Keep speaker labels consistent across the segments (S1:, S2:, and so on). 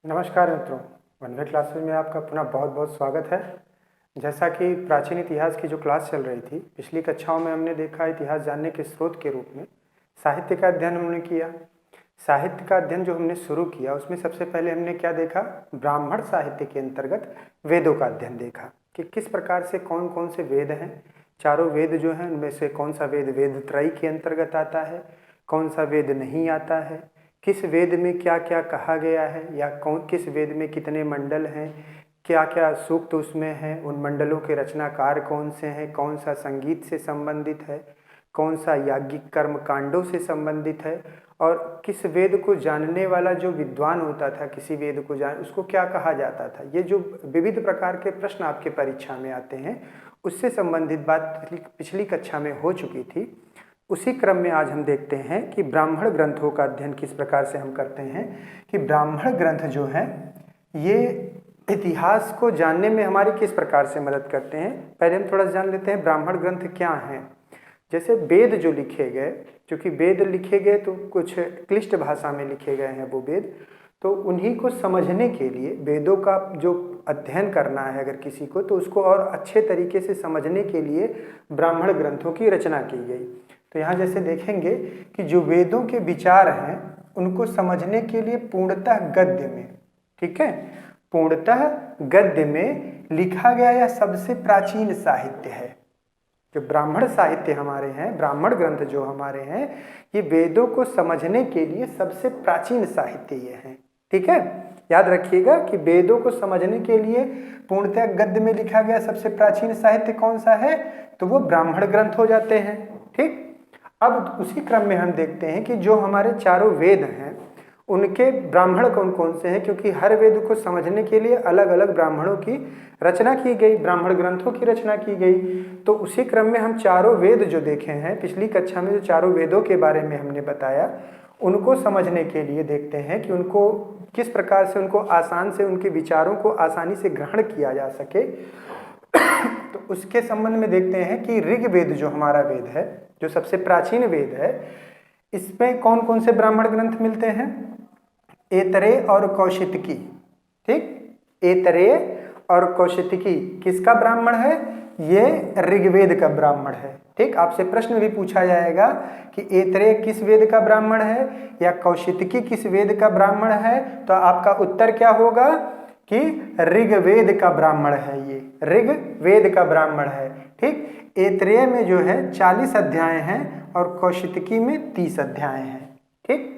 S1: नमस्कार मित्रों, one way classes में आपका पुनः बहुत बहुत स्वागत है। जैसा कि प्राचीन इतिहास की जो क्लास चल रही थी, पिछली कक्षाओं में हमने देखा इतिहास जानने के स्रोत के रूप में साहित्य का अध्ययन हमने किया। साहित्य का अध्ययन जो हमने शुरू किया उसमें सबसे पहले हमने क्या देखा, ब्राह्मण साहित्य के अंतर्गत वेदों का अध्ययन देखा कि किस प्रकार से कौन कौन से वेद हैं। चारों वेद जो हैं उनमें से कौन सा वेद वेदत्रयी के अंतर्गत आता है, कौन सा वेद नहीं आता है, किस वेद में क्या क्या कहा गया है या किस वेद में कितने मंडल हैं, क्या क्या सूक्त उसमें हैं, उन मंडलों के रचनाकार कौन से हैं, कौन सा संगीत से संबंधित है, कौन सा याज्ञिक कर्म कांडों से संबंधित है, और किस वेद को जानने वाला जो विद्वान होता था, किसी वेद को जान उसको क्या कहा जाता था। ये जो विविध प्रकार के प्रश्न आपके परीक्षा में आते हैं उससे संबंधित बात पिछली कक्षा में हो चुकी थी। उसी क्रम में आज हम देखते हैं कि ब्राह्मण ग्रंथों का अध्ययन किस प्रकार से हम करते हैं कि ब्राह्मण ग्रंथ जो हैं ये इतिहास को जानने में हमारी किस प्रकार से मदद करते हैं। पहले हम थोड़ा जान लेते हैं ब्राह्मण ग्रंथ क्या हैं। जैसे वेद जो लिखे गए, क्योंकि वेद लिखे गए तो कुछ क्लिष्ट भाषा में लिखे गए हैं वो वेद, तो उन्हीं को समझने के लिए वेदों का जो अध्ययन करना है अगर किसी को, तो उसको और अच्छे तरीके से समझने के लिए ब्राह्मण ग्रंथों की रचना की गई। तो यहाँ जैसे देखेंगे कि जो वेदों के विचार हैं उनको समझने के लिए पूर्णतः गद्य में, ठीक है, पूर्णतः गद्य में लिखा गया यह सबसे प्राचीन साहित्य है। जो ब्राह्मण साहित्य हमारे हैं, ब्राह्मण ग्रंथ जो हमारे हैं, ये वेदों को समझने के लिए सबसे प्राचीन साहित्य ये हैं, ठीक है। याद रखिएगा कि वेदों को समझने के लिए पूर्णतः गद्य में लिखा गया सबसे प्राचीन साहित्य कौन सा है, तो वो ब्राह्मण ग्रंथ हो जाते हैं, ठीक। अब उसी क्रम में हम देखते हैं कि जो हमारे चारों वेद हैं उनके ब्राह्मण कौन कौन से हैं, क्योंकि हर वेद को समझने के लिए अलग अलग ब्राह्मणों की रचना की गई, ब्राह्मण ग्रंथों की रचना की गई। तो उसी क्रम में हम चारों वेद जो देखे हैं पिछली कक्षा में, जो चारों वेदों के बारे में हमने बताया, उनको समझने के लिए देखते हैं कि उनको किस प्रकार से उनको आसान से उनके विचारों को आसानी से ग्रहण किया जा सके। तो उसके संबंध में देखते हैं कि ऋग्वेद जो हमारा वेद है, जो सबसे प्राचीन वेद है, इसमें कौन कौन से ब्राह्मण ग्रंथ मिलते हैं। ऐतरेय और कौशितकी, ठीक। ऐतरेय और कौशितकी किसका ब्राह्मण है, ये ऋग्वेद का ब्राह्मण है, ठीक। आपसे प्रश्न भी पूछा जाएगा कि ऐतरेय किस वेद का ब्राह्मण है या कौशितकी किस वेद का ब्राह्मण है, तो आपका उत्तर क्या होगा कि ऋग्वेद का ब्राह्मण है, ये ऋग्वेद का ब्राह्मण है, ठीक। ऐतरेय में जो है 40 अध्याय हैं और कौशितकी में 30 अध्याय हैं, ठीक।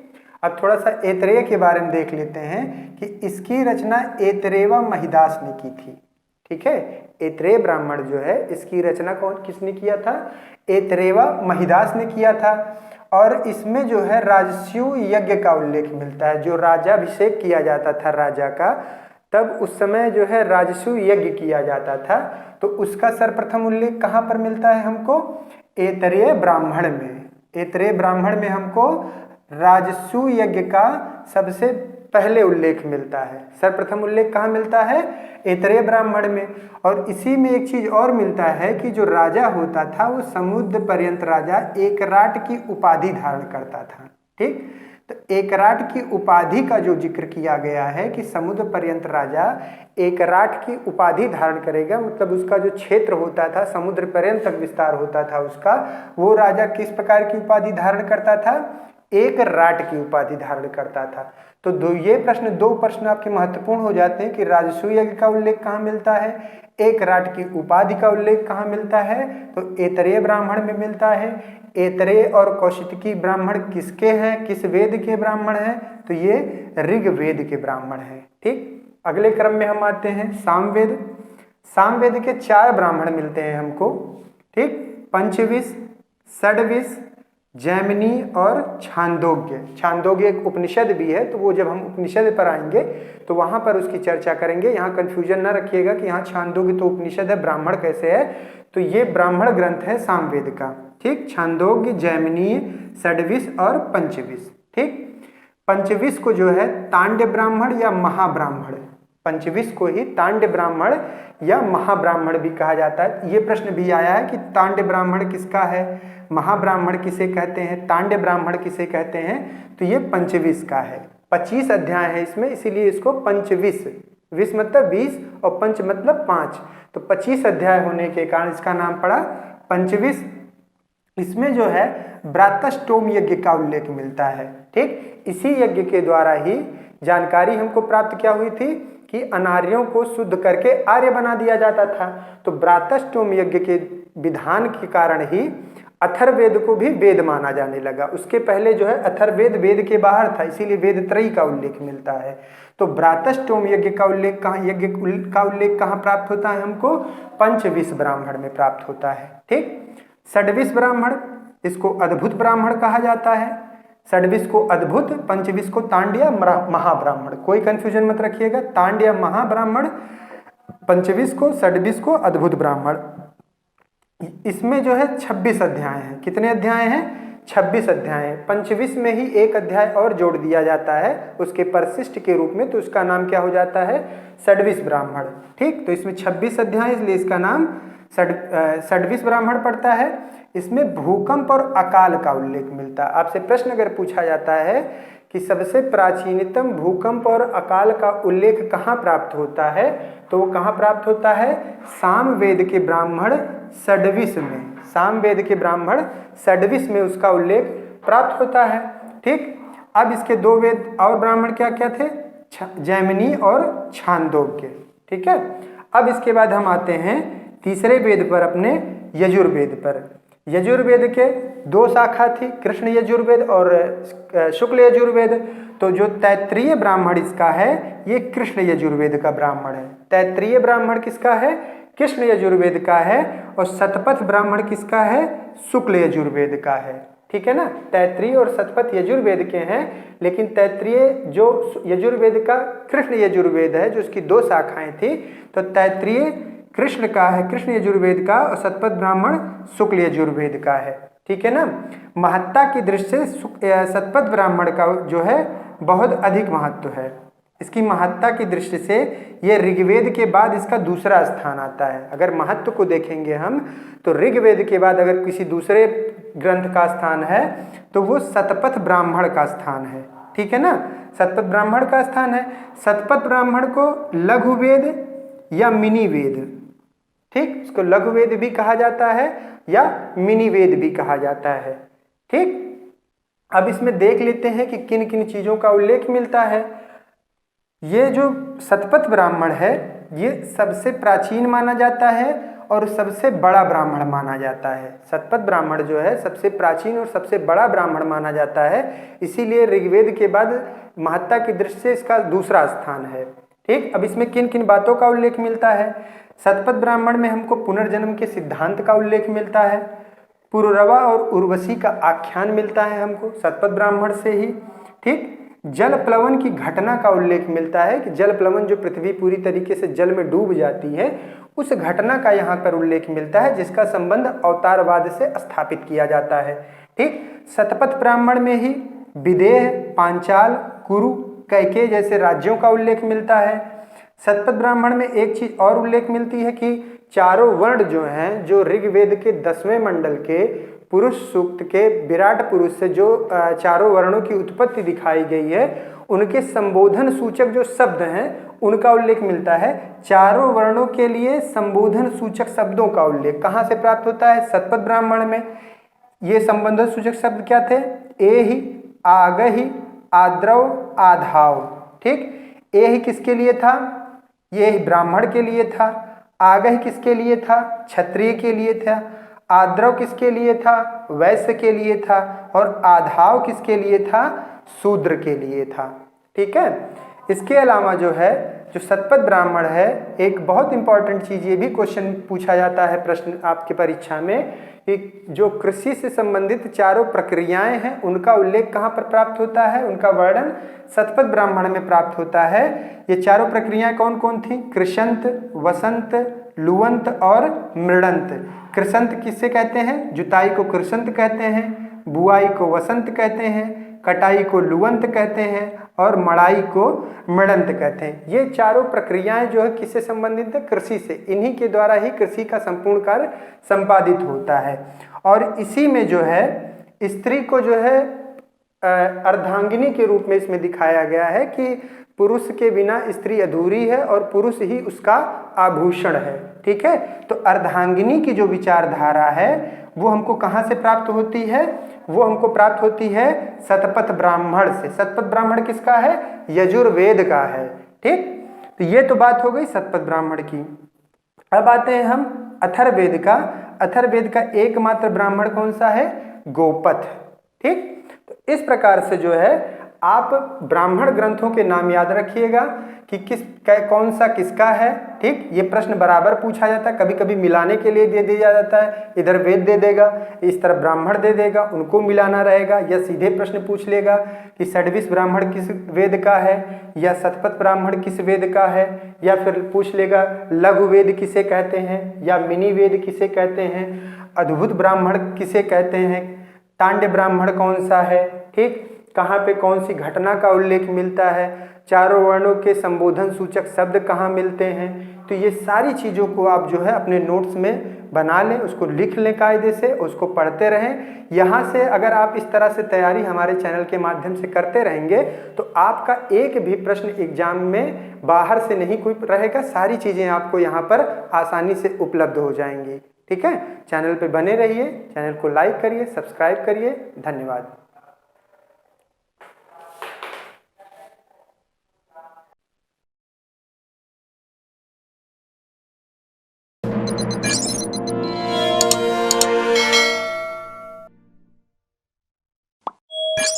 S1: अब थोड़ा सा ऐतरेय के बारे में देख लेते हैं कि इसकी रचना ऐतरेय महिदास ने की थी, ठीक है। ऐतरेय ब्राह्मण जो है इसकी रचना किसने किया था, ऐतरेय महिदास ने किया था। और इसमें जो है राजस्यु यज्ञ का उल्लेख मिलता है। जो राजाभिषेक किया जाता था राजा का, तब उस समय जो है राजस्यु यज्ञ किया जाता था, तो उसका सर्वप्रथम उल्लेख कहाँ पर मिलता है हमको, ऐतरेय ब्राह्मण में। ऐतरेय ब्राह्मण में हमको राजस्यु यज्ञ का सबसे पहले उल्लेख मिलता है। सर्वप्रथम उल्लेख कहाँ मिलता है, ऐतरेय ब्राह्मण में। और इसी में एक चीज और मिलता है कि जो राजा होता था वो समुद्र पर्यंत राजा एकराट की उपाधि धारण करता था, ठीक। तो एकराट की उपाधि का जो जिक्र किया गया है कि समुद्र पर्यंत राजा एकराट की उपाधि धारण करेगा, मतलब उसका जो क्षेत्र होता था समुद्र पर्यंत तक विस्तार होता था उसका, वो राजा किस प्रकार की उपाधि धारण करता था, एक राट की उपाधि धारण करता था। तो दो प्रश्न आपके महत्वपूर्ण हो जाते हैं कि राजस्व यज्ञ का उल्लेख कहाँ मिलता है, एक राट की उपाधि का उल्लेख कहाँ मिलता है, तो ऐतरेय ब्राह्मण में मिलता है। ऐतरेय और कौशितकी ब्राह्मण किसके हैं, किस वेद के ब्राह्मण हैं, तो ये ऋग्वेद के ब्राह्मण हैं, ठीक। अगले क्रम में हम आते हैं सामवेद। सामवेद के 4 ब्राह्मण मिलते हैं हमको, ठीक। पंचविश, षड्विश, जैमिनी और छांदोग्य। छांदोग्य एक उपनिषद भी है, तो वो जब हम उपनिषद पर आएंगे तो वहां पर उसकी चर्चा करेंगे। यहाँ कंफ्यूजन ना रखिएगा कि यहाँ छांदोग्य तो उपनिषद है, ब्राह्मण कैसे है, तो ये ब्राह्मण ग्रंथ है सामवेद का, ठीक। छांदोग्य, जैमिनी, षड्विश और पंचविश, ठीक। पंचविश को जो है तांड्य ब्राह्मण या महाब्राह्मण, पंचविश को ही तांड्य ब्राह्मण या महाब्राह्मण भी कहा जाता है। ये प्रश्न भी आया है कि तांड्य ब्राह्मण किसका है, महाब्राह्मण किसे कहते हैं, तांड्य ब्राह्मण किसे कहते हैं, तो ये पंचविश का है। 25 अध्याय है इसमें, इसीलिए इसको पंचविश, विश मतलब 20 और पंच मतलब 5, तो 25 अध्याय होने के कारण इसका नाम पड़ा पंचविश। इसमें जो है ब्रातष्टोम यज्ञ का उल्लेख मिलता है। ठीक, इसी यज्ञ के द्वारा ही जानकारी हमको प्राप्त क्या हुई थी कि अनार्यों को शुद्ध करके आर्य बना दिया जाता था। तो ब्रातष्टोम यज्ञ के विधान के कारण ही अथर्ववेद को भी वेद माना जाने लगा। उसके पहले जो है अथर्ववेद वेद के बाहर था, इसीलिए वेद त्रयी का उल्लेख मिलता है। तो ब्रातष्टोम यज्ञ का उल्लेख कहाँ प्राप्त होता है हमको, पंचविश ब्राह्मण में प्राप्त होता है। ठीक, षड्विश ब्राह्मण, इसको अद्भुत ब्राह्मण कहा जाता है। षड्विश को अद्भुत, पंचविश को तांड्य महाब्राह्मण, कोई कंफ्यूजन मत रखिएगा, तांड्य महाब्राह्मण, पंचविश को, षड्विश को अद्भुत ब्राह्मण। इसमें जो है 26 अध्याय हैं। कितने अध्याय हैं, 26 अध्याय हैं। पंचविश में ही एक अध्याय और जोड़ दिया जाता है उसके परिशिष्ट के रूप में, तो उसका नाम क्या हो जाता है, षड्विश ब्राह्मण। ठीक, तो इसमें 26 अध्याय, इसलिए इसका नाम षड्विश ब्राह्मण पड़ता है। इसमें भूकंप और अकाल का उल्लेख मिलता है। आपसे प्रश्न अगर पूछा जाता है कि सबसे प्राचीनतम भूकंप और अकाल का उल्लेख कहाँ प्राप्त होता है, तो वो कहाँ प्राप्त होता है, सामवेद के ब्राह्मण षड्विश में, सामवेद के ब्राह्मण षड्विश में उसका उल्लेख प्राप्त होता है। ठीक, अब इसके दो वेद और ब्राह्मण क्या क्या थे, जैमिनी और छांदोग्य। ठीक है, अब इसके बाद हम आते हैं तीसरे वेद पर, अपने यजुर्वेद पर। यजुर्वेद के दो शाखा थी, कृष्ण यजुर्वेद और शुक्ल यजुर्वेद। तो जो तैत्रीय ब्राह्मण इसका है, ये कृष्ण यजुर्वेद का ब्राह्मण है। तैत्रीय ब्राह्मण किसका है, कृष्ण यजुर्वेद का है, और शतपथ ब्राह्मण किसका है, शुक्ल यजुर्वेद का है। ठीक है ना, तैत्रीय और शतपथ यजुर्वेद के हैं, लेकिन तैत्रीय जो यजुर्वेद का कृष्ण यजुर्वेद है, जो उसकी दो शाखाएं थी, तो तैत्रीय कृष्ण का है, कृष्ण यजुर्वेद का, और शतपथ ब्राह्मण शुक्ल यजुर्वेद का है। ठीक है ना, महत्ता की दृष्टि से शतपथ ब्राह्मण का जो है बहुत अधिक महत्व है। इसकी महत्ता की दृष्टि से ये ऋग्वेद के बाद इसका दूसरा स्थान आता है। अगर महत्व को देखेंगे हम, तो ऋग्वेद के बाद अगर किसी दूसरे ग्रंथ का स्थान है, तो वो शतपथ ब्राह्मण का स्थान है। ठीक है ना, शतपथ ब्राह्मण का स्थान है। शतपथ ब्राह्मण को लघुवेद या मिनी वेद, ठीक, इसको लघुवेद भी कहा जाता है या मिनी वेद भी कहा जाता है। ठीक, अब इसमें देख लेते हैं कि किन किन चीजों का उल्लेख मिलता है। ये जो शतपथ ब्राह्मण है, ये सबसे प्राचीन माना जाता है और सबसे बड़ा ब्राह्मण माना जाता है। शतपथ ब्राह्मण जो है सबसे प्राचीन और सबसे बड़ा ब्राह्मण माना जाता है, इसीलिए ऋग्वेद के बाद महत्ता की दृष्टि से इसका दूसरा स्थान है। ठीक, अब इसमें किन किन बातों का उल्लेख मिलता है। शतपथ ब्राह्मण में हमको पुनर्जन्म के सिद्धांत का उल्लेख मिलता है। पुरुरवा और उर्वशी का आख्यान मिलता है हमको शतपथ ब्राह्मण से ही। ठीक, जल प्लवन की घटना का उल्लेख मिलता है कि जल प्लवन, जो पृथ्वी पूरी तरीके से जल में डूब जाती है, उस घटना का यहाँ पर उल्लेख मिलता है, जिसका संबंध अवतारवाद से स्थापित किया जाता है। ठीक, शतपथ ब्राह्मण में ही विदेह, पांचाल, कुरु, कैकेय जैसे राज्यों का उल्लेख मिलता है। शतपथ ब्राह्मण में एक चीज और उल्लेख मिलती है कि चारों वर्ण जो हैं, जो ऋग्वेद के 10वें मंडल के पुरुष सूक्त के विराट पुरुष से जो चारों वर्णों की उत्पत्ति दिखाई गई है, उनके संबोधन सूचक जो शब्द हैं, उनका उल्लेख मिलता है। चारों वर्णों के लिए संबोधन सूचक शब्दों का उल्लेख कहाँ से प्राप्त होता है, शतपथ ब्राह्मण में। ये संबोधन सूचक शब्द क्या थे, एहि, आगहि, आद्रव, आधाव। ठीक, एहि किसके लिए था, ये ब्राह्मण के लिए था। आगह किसके लिए था, क्षत्रिय के लिए था। आद्रव किसके लिए था, वैश्य के लिए था। और आधाव किसके लिए था, शूद्र के लिए था। ठीक है, इसके अलावा जो है, जो शतपथ ब्राह्मण है, एक बहुत इंपॉर्टेंट चीज, ये भी क्वेश्चन पूछा जाता है प्रश्न आपके परीक्षा में, कि जो कृषि से संबंधित चारों प्रक्रियाएं हैं, उनका उल्लेख कहाँ पर प्राप्त होता है, उनका वर्णन शतपथ ब्राह्मण में प्राप्त होता है। ये चारों प्रक्रियाएं कौन कौन थी, कृषंत, वसंत, लुवंत और मृडंत। कृषंत किससे कहते हैं, जुताई को कृषंत कहते हैं, बुआई को वसंत कहते हैं, कटाई को लुवंत कहते हैं और मड़ाई को मृदंत कहते हैं। ये चारों प्रक्रियाएं जो है किससे संबंधित है? कृषि से। इन्हीं के द्वारा ही कृषि का संपूर्ण कार्य संपादित होता है। और इसी में जो है स्त्री को जो है अर्धांगिनी के रूप में इसमें दिखाया गया है कि पुरुष के बिना स्त्री अधूरी है और पुरुष ही उसका आभूषण है। ठीक है, तो अर्धांगिनी की जो विचारधारा है वो हमको कहाँ से प्राप्त होती है? वो हमको प्राप्त होती है शतपथ ब्राह्मण से। शतपथ ब्राह्मण किसका है? यजुर्वेद का है। ठीक, तो ये तो बात हो गई शतपथ ब्राह्मण की। अब आते हैं हम अथर्ववेद का। अथर्ववेद का एकमात्र ब्राह्मण कौन सा है? गोपथ। ठीक, तो इस प्रकार से जो है आप ब्राह्मण ग्रंथों के नाम याद रखिएगा कि कौन सा किसका है। ठीक, ये प्रश्न बराबर पूछा जाता है, कभी कभी मिलाने के लिए दे दिया जाता है, इधर वेद दे देगा, इस तरफ ब्राह्मण दे देगा, उनको मिलाना रहेगा, या सीधे प्रश्न पूछ लेगा कि षड्विश ब्राह्मण किस वेद का है, या शतपथ ब्राह्मण किस वेद का है, या फिर पूछ लेगा लघु वेद किसे कहते हैं, या मिनी वेद किसे कहते हैं, अद्भुत ब्राह्मण किसे कहते हैं, तांड्य ब्राह्मण कौन सा है। ठीक, कहाँ पे कौन सी घटना का उल्लेख मिलता है, चारों वर्णों के संबोधन सूचक शब्द कहाँ मिलते हैं। तो ये सारी चीज़ों को आप जो है अपने नोट्स में बना लें, उसको लिख लें कायदे से, उसको पढ़ते रहें। यहाँ से अगर आप इस तरह से तैयारी हमारे चैनल के माध्यम से करते रहेंगे तो आपका एक भी प्रश्न एग्जाम में बाहर से नहीं कोई रहेगा, सारी चीज़ें आपको यहाँ पर आसानी से उपलब्ध हो जाएंगी। ठीक है, चैनल पे बने रहिए, चैनल को लाइक करिए, सब्सक्राइब करिए। धन्यवाद।